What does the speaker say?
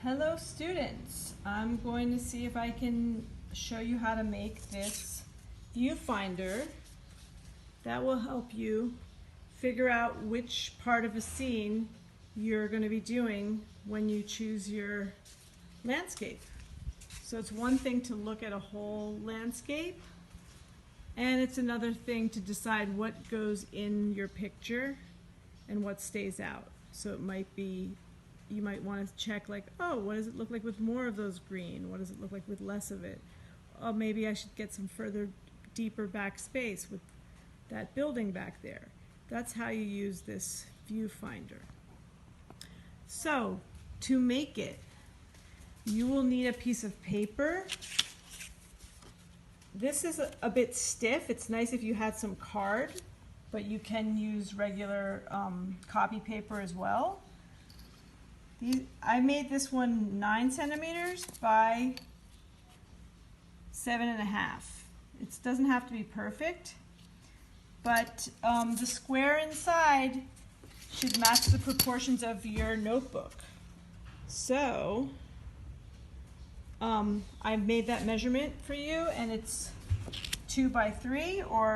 Hello students, I'm going to see if I can show you how to make this viewfinder that will help you figure out which part of a scene you're going to be doing when you choose your landscape. So it's one thing to look at a whole landscape, and it's another thing to decide what goes in your picture and what stays out. So it might be, you might want to check like, oh, what does it look like with more of those green? What does it look like with less of it? Oh, maybe I should get some further, deeper back space with that building back there. That's how you use this viewfinder. So to make it, you will need a piece of paper. This is a bit stiff. It's nice if you had some card, but you can use regular copy paper as well. I made this one 9 centimeters by 7.5. It doesn't have to be perfect, but the square inside should match the proportions of your notebook. So I've made that measurement for you, and it's 2 by 3 or